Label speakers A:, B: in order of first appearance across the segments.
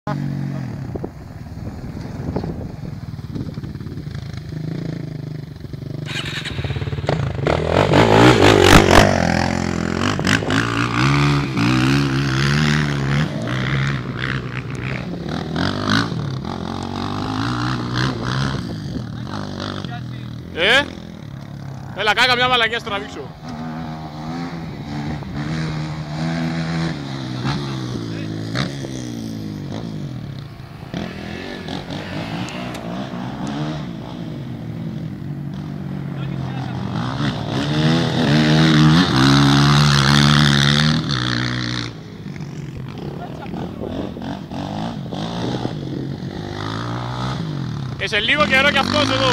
A: Έλα, κάκα μια μαλακιά στο τραβήξω. Και σε λίγο καιρό κι αυτός εδώ.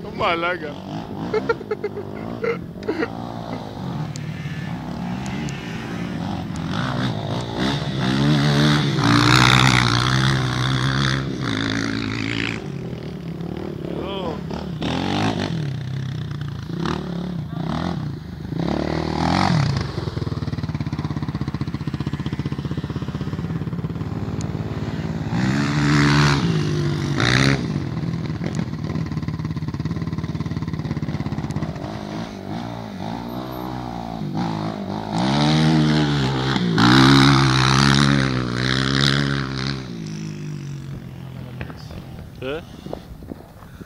A: Το μαλάκα.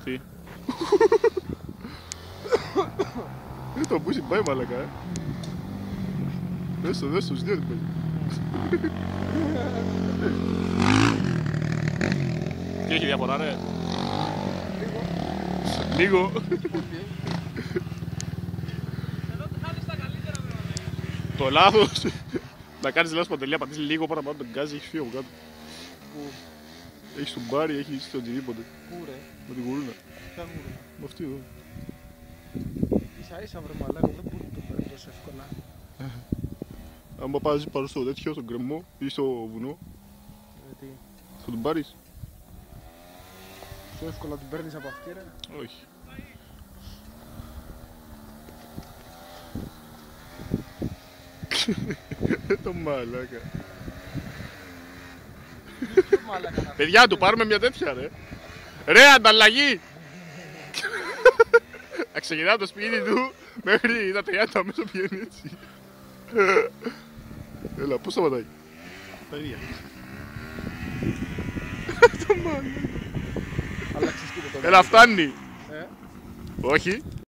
A: Τι. Το μπούσι πάει μαλακά, Δες το, στους δύο τι πάει. Τι έχει διαφορά ρε? Λίγο. Το λάθος. Να κάνεις λάθος παντελεία, πατήσεις λίγο παραπάνω τον γκάζι, έχεις φύγει από κάτω. Έχεις τον μπάρι, έχεις το οτιδήποτε.
B: Πού ρε?
A: Με την κουρούνα.
B: Ποια κουρούνα?
A: Με αυτή εδώ.
B: Ίσα ίσα βρε μαλάκα, δεν μπορεί να το παίρνει τόσο εύκολα.
A: Άμα πας πάνω στο τέτοιο, στον γκρεμό ή στο βουνό,
B: Τι?
A: θα τον πάρεις.
B: Πιο εύκολα την παίρνεις από αυτή ρε?
A: Όχι. Το μαλάκα. Παιδιά, του πάρουμε μια τέτοια ρε. Ρε, ανταλλαγή! Θα ξεκινά από το σπίτι του μέχρι τα 30 μέσα πηγαίνει έτσι. Έλα, πώς σταματάει? Τα ίδια. Το μαλάκα.
B: Άλλαξες τίποτα.
A: Έλα, φτάνει.
B: Ε?
A: Όχι.